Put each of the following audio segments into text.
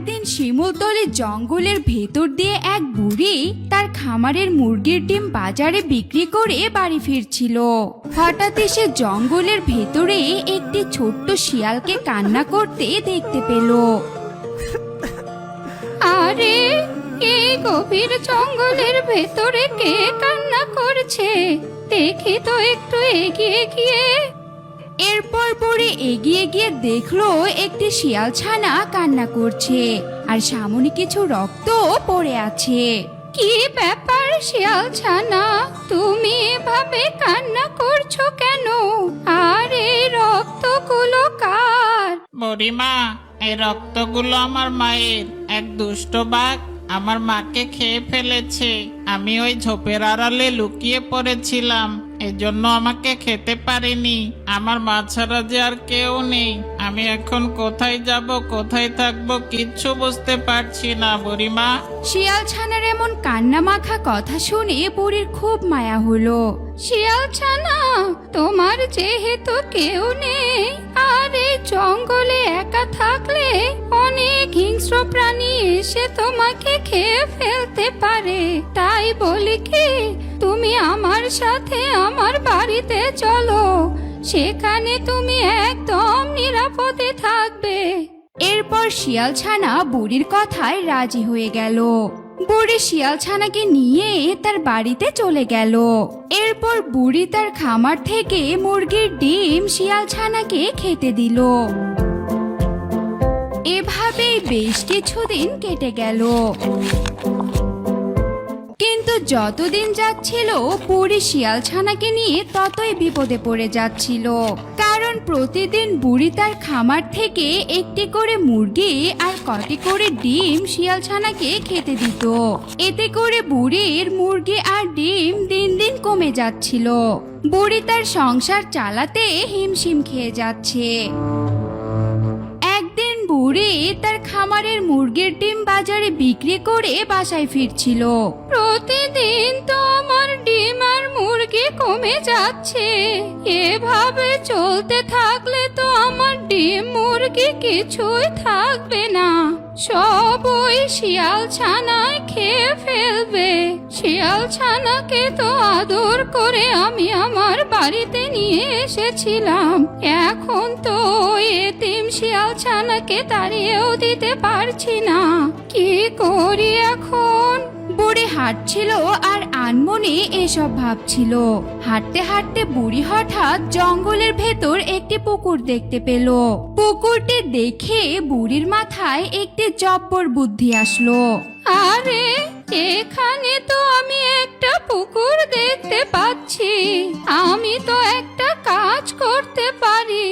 একদিন শিমুলতলি জঙ্গলের ভেতর দিয়ে এক বুড়ি তার খামারের মুরগির ডিম বাজারে বিক্রি করে বাড়ি ফিরছিল। হঠাৎ সে জঙ্গলের ভেতরে একটি ছোট্ট শিয়ালকে কান্না করতে দেখতে পেল। আরে, এই গভীর জঙ্গলের ভেতরে কে কান্না করছে? দেখি তো একটু এগিয়ে গিয়ে। এরপর বুড়ি এগিয়ে গিয়ে দেখলো একটি শিয়াল ছানা কান্না করছে আর সামনে কিছু রক্ত পড়ে আছে। কি ব্যাপার শিয়াল ছানা, তুমি এভাবে কান্না করছো কেন? আর এই রক্তগুলো কার? বুড়িমা, এই রক্তগুলো আমার মায়ের। এক দুষ্ট বাঘ আমার মাকে খেয়ে ফেলেছে। আমি ওই ঝোপের আড়ালে লুকিয়ে পড়েছিলাম, এজন্য আমাকে খেতে পারিনি। আমার মা ছাড়া যে আর কেউ নেই। আমি এখন কোথায় যাব, কোথায় থাকবো কিচ্ছু বুঝতে পারছি না বুড়িমা। শিয়াল ছানার এমন কান্না মাখা কথা শুনে বুড়ির খুব মায়া হলো। শিয়াল ছানা, তোমার যেহেতু কেউ নেই আর এই জঙ্গলে একা থাকলে অনেক হিংস্র প্রাণী এসে তোমাকে খেয়ে ফেলতে পারে, তাই বলি কি তুমি আমার সাথে আমার বাড়িতে চলো, সেখানে তুমি একদম নিরাপদে থাকবে। এরপর শিয়াল ছানা বুড়ির কথায় রাজি হয়ে গেল। বুড়ি শিয়াল ছানাকে নিয়ে তার বাড়িতে চলে গেল। এরপর বুড়ি তার খামার থেকে মুরগির ডিম শিয়াল ছানাকে খেতে দিল। এভাবেই বেশ কিছুদিন কেটে গেল। কিন্তু যতদিন যাচ্ছিল বুড়ি শিয়াল ছানাকে নিয়ে ততই বিপদে পড়ে যাচ্ছিল। কারণ প্রতিদিন বুড়ি তার খামার থেকে একটি করে মুরগি আর কটি করে ডিম শিয়াল ছানাকে খেতে দিত। এতে করে বুড়ির মুরগি আর ডিম দিন দিন কমে যাচ্ছিল। বুড়ি তার সংসার চালাতে হিমশিম খেয়ে যাচ্ছে। একদিন বুড়ি তার খামারের মুরগির ডিম বাজারে বিক্রি করে বাসায় ফিরছিল। প্রতিদিন তো আমার ডিম আর মুরগি কমে যাচ্ছে, এভাবে চলতে থাকলে তো আমার ডিম মুরগি কিছুই থাকবে না, সব ওই শিয়াল ছানায় খেয়ে ফেলবে। শিয়াল ছানাকে তো আদর করে আমি আমার বাড়িতে নিয়ে এসেছিলাম, এখন তো ওই এতিম শিয়াল ছানাকে তাড়িয়েও দিতে পারছি না, কি করি এখন? বুড়ি হাঁটছিল আর আনমনে এসব ভাবছিল। হাঁটতে হাঁটতে বুড়ি হঠাৎ জঙ্গলের ভেতর একটি পুকুর দেখতে পেল। পুকুরটি দেখে বুড়ির মাথায় একটি জব্বর বুদ্ধি আসলো। আরে, এখানে তো আমি একটা পুকুর দেখতে পাচ্ছি, আমি তো একটা কাজ করতে পারি।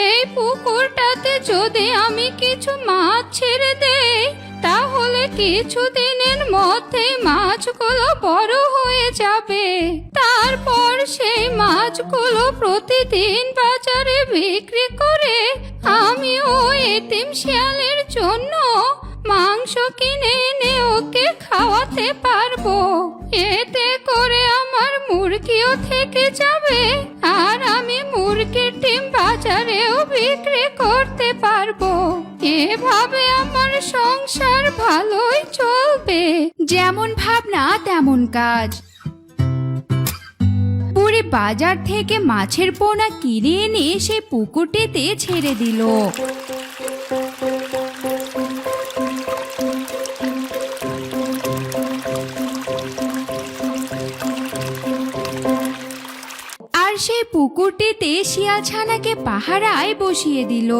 এই পুকুরটাতে যদি আমি কিছু মাছ ছেড়ে দেই তাহলে কিছুদিনের মধ্যে মাছগুলো বড় হয়ে যাবে। তারপর সেই মাছগুলো প্রতিদিন বাজারে বিক্রি করে আমি ওই এতিম শিয়ালের জন্য মাংস কিনে এনে ওকে খাওয়াতে পারবো। এতে করে আমার মুরগিও থেকে যাবে আর আমি মুরগির ডিম বাজারেও বিক্রি করতে পারবো। এভাবে আমার সংসার ভালোই চলবে। যেমন ভাবনা তেমন কাজ। বুড়ি বাজার থেকে মাছের পোনা কিনে এনে সে পুকুরটিতে ছেড়ে দিল। আর সেই পুকুরটিতে শিয়াল ছানাকে পাহারায় বসিয়ে দিল।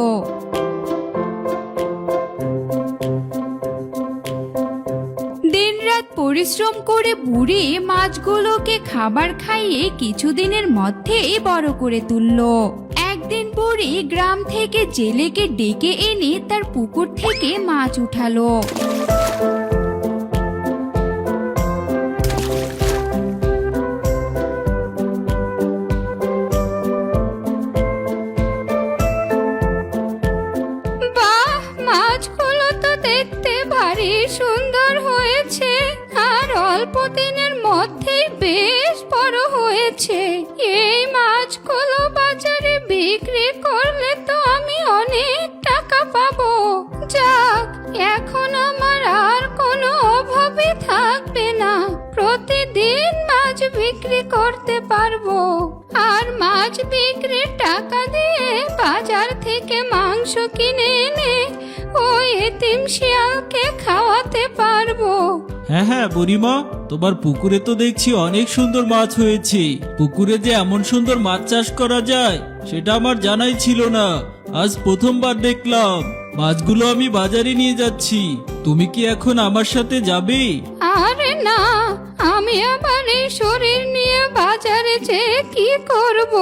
দিনরাত পরিশ্রম করে বুড়ি মাছগুলোকে খাবার খাইয়ে কিছুদিনের মধ্যেই বড় করে তুলল। একদিন বুড়ি গ্রাম থেকে জেলেকে ডেকে এনে তার পুকুর থেকে মাছ উঠালো। বাহ, মাছগুলো তো দেখতে ভারী সুন্দর হয়েছে আর অল্প দিনের মধ্যেই বেশ বড় হয়েছে। এই মাছগুলো বাজারে বিক্রি করলে তো আমি অনেক টাকা পাবো। যাক, এখন আমার আর কোনো অভাবই থাকবে না। প্রতিদিন মাছ বিক্রি করতে পারবো, আর মাছ বিক্রির টাকা দিয়ে বাজার থেকে মাংস কিনে এনে ওই এতিম শিয়ালকে খাওয়াতে পারবো। হ্যাঁ হ্যাঁ বুড়িমা, তোমার পুকুরে তো দেখছি অনেক সুন্দর মাছ হয়েছে। পুকুরে যে এমন সুন্দর মাছ চাষ করা যায় সেটা আমার জানাই ছিল না, আজ প্রথমবার দেখলাম। মাছগুলো আমি বাজারে নিয়ে যাচ্ছি, তুমি কি এখন আমার সাথে যাবে? আরে না, আমি আবার এই শরীর নিয়ে বাজারে যেয়ে কি করব?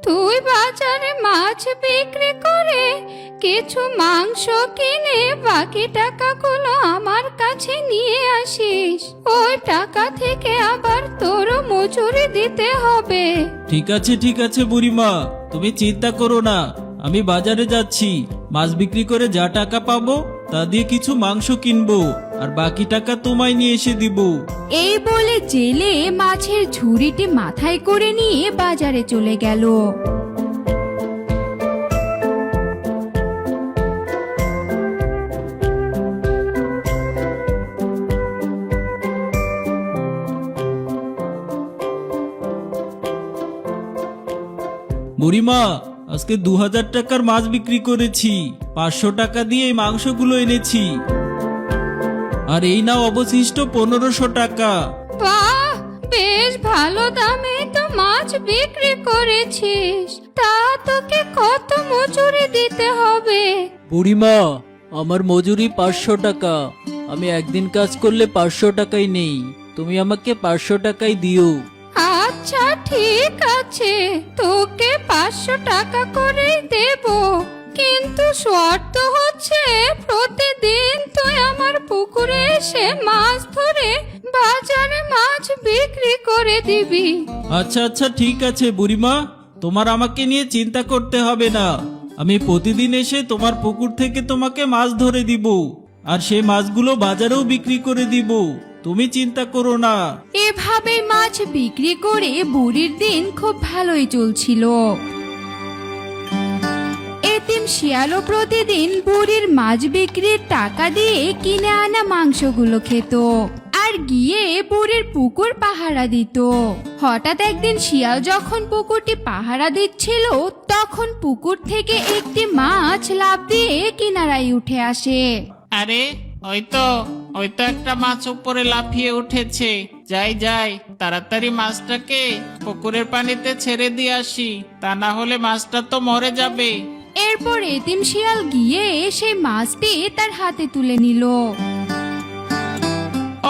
তুই বাজারে মাছ বিক্রি করে কিছু মাংস কিনে বাকি টাকাগুলো আমার কাছে নিয়ে আসিস। ওই টাকা থেকে আবার তোরও মজুরি দিতে হবে। ঠিক আছে বুড়িমা, তুমি চিন্তা করো না, আমি বাজারে যাচ্ছি। মাছ বিক্রি করে যা টাকা পাবো তা দিয়ে কিছু মাংস কিনবো, আর বাকি টাকা তোমায় নিয়ে এসে দিব। এই বলে জেলে মাছের ঝুড়িটি মাথায় করে নিয়ে বাজারে চলে গেল। বুড়িমা, আজকে 2000 টাকার মাছ বিক্রি করেছি, 500 টাকা দিয়ে এই মাংসগুলো এনেছি, আর এই নাও অবশিষ্ট 1500 টাকা। বাহ, বেশ ভালো দামে তো মাছ বিক্রি করেছিস। তা তোকে কত মজুরি দিতে হবে? বুড়িমা, আমার মজুরি 500 টাকা। আমি একদিন কাজ করলে 500 টাকাই নেই, তুমি আমাকে 500 টাকাই দিও। আচ্ছা ঠিক আছে, তোকে 500 টাকা করেই দেব, কিন্তু শর্ত হচ্ছে প্রতিদিন তুই আমার পুকুরে এসে মাছ ধরে বাজারে মাছ বিক্রি করে দিবি। আচ্ছা ঠিক আছে বুড়িমা, তোমার আমাকে নিয়ে চিন্তা করতে হবে না। আমি প্রতিদিন এসে তোমার পুকুর থেকে তোমাকে মাছ ধরে দিব, আর সেই মাছগুলো বাজারেও বিক্রি করে দিব, তুমি চিন্তা করো না। এভাবে মাছ বিক্রি করে বুড়ির দিন খুব ভালোই চলছিল। এতিম শিয়ালও প্রতিদিন বুড়ির মাছ বিক্রির টাকা দিয়ে কিনে আনা মাংসগুলো খেত, আর গিয়ে বুড়ির পুকুর পাহারা দিত। হঠাৎ একদিন শিয়াল যখন পুকুরটি পাহারা দিচ্ছিল, তখন পুকুর থেকে একটি মাছ লাফ দিয়ে কিনারায় উঠে আসে। আরে ওই তো একটা মাছ উপরে লাফিয়ে উঠেছে। যাই তাড়াতাড়ি মাছটাকে পুকুরের পানিতে ছেড়ে দিয়ে আসি, তা না হলে মাছটা তো মরে যাবে। এরপর এতিম শিয়াল গিয়ে সেই মাছটি তার হাতে তুলে নিল।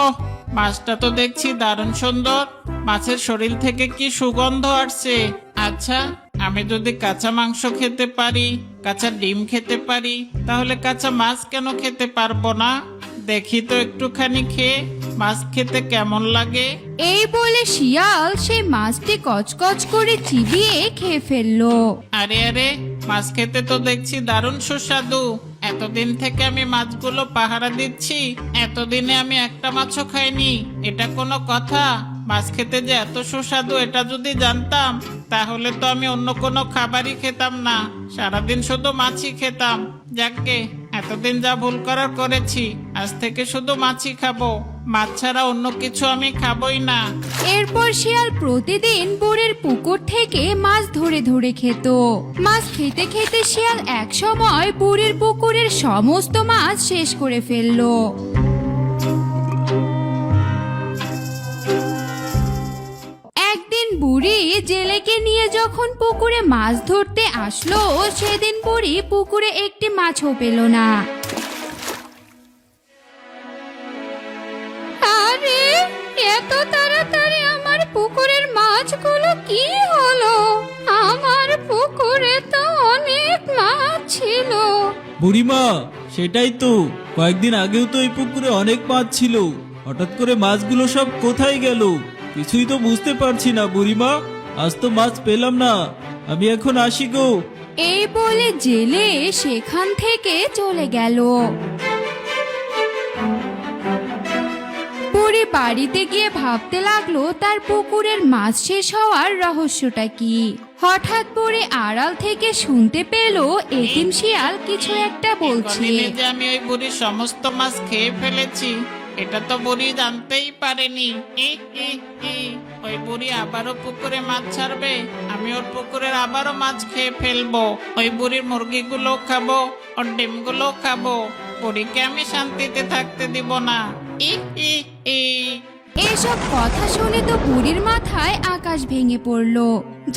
ওহ, মাছটা তো দেখছি দারুণ সুন্দর। মাছের শরীর থেকে কি সুগন্ধ আসছে। আচ্ছা, আমি যদি কাঁচা মাংস খেতে পারি, কাঁচা ডিম খেতে পারি, তাহলে কাঁচা মাছ কেন খেতে পারবো না? দেখি তো একটুখানি খেয়ে মাছ খেতে কেমন লাগে। এই বলে শিয়াল সেই মাছটি কচকচ করে চিবিয়ে খেয়ে ফেললো। আরে মাছ খেতে তো দেখছি দারুণ সুস্বাদু। এতদিন থেকে আমি মাছগুলো পাহারা দিচ্ছি, এতদিনে আমি একটা মাছও খাইনি। এটা কোনো কথা? মাছ খেতে যে এত সুস্বাদু এটা যদি জানতাম, তাহলে তো আমি অন্য কোনো খাবারই খেতাম না, সারাদিন শুধু মাছই খেতাম। যাকগে, এতদিন যা ভুল করার করেছি, আজ থেকে শুধু মাছই খাবো। মাছ ছাড়া অন্য কিছু আমি খাবই না। এরপর শিয়াল প্রতিদিন বুড়ির পুকুর থেকে মাছ ধরে ধরে খেত। মাছ খেতে খেতে শিয়াল এক সময় বুড়ির পুকুরের সমস্ত মাছ শেষ করে ফেললো। একদিন বুড়ি জেলেকে নিয়ে যখন পুকুরে মাছ ধরতে আসলো, সেদিন বুড়ি পুকুরে একটি মাছও পেল না। আরে, এত তাড়াতাড়ি আমার পুকুরের মাছগুলো কি হলো? আমার পুকুরে তো অনেক মাছ ছিল। বুড়িমা, সেটাই তো, কয়েকদিন আগেও তো এই পুকুরে অনেক মাছ ছিল, হঠাৎ করে মাছগুলো সব কোথায় গেল কিছুই তো বুঝতে পারছি না। বুড়িমা, আজ তো মাছ পেলাম না, আমি এখন আসি গো। এই বলে জেলে সেখান থেকে চলে গেল। বুড়ি বাড়িতে গিয়ে ভাবতে লাগলো তার পুকুরের মাছ শেষ হওয়ার রহস্যটা কি। হঠাৎ বুড়ি আড়াল থেকে শুনতে পেল এতিম শিয়াল কিছু একটা বলছে। কদিনে যে আমি ওই বুড়ির সমস্ত মাছ খেয়ে ফেলেছি, এটা তো বুড়ি জানতেই পারেনি। ওই বুড়ি আবারও পুকুরে মাছ ছাড়বে, আমি ওর পুকুরের আবারও মাছ খেয়ে ফেলবো। ওই বুড়ির মুরগিগুলো খাবো, ওর ডিমগুলো খাবো। বুড়িকে আমি শান্তিতে থাকতে দিব না। এসব কথা শুনে তো বুড়ির মাথায় আকাশ ভেঙে পড়ল।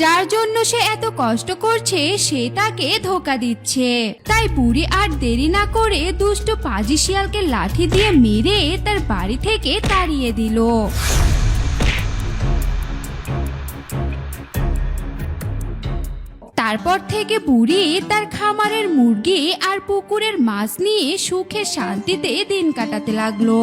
যার জন্য সে এত কষ্ট করছে সে তাকে ধোঁকা দিচ্ছে। তাই বুড়ি আর দেরি না করে দুষ্ট পাজি শিয়ালকে লাঠি দিয়ে মেরে তার বাড়ি থেকে তাড়িয়ে দিল। তারপর থেকে বুড়ি তার খামারের মুরগি আর পুকুরের মাছ নিয়ে সুখে শান্তিতে দিন কাটাতে লাগলো।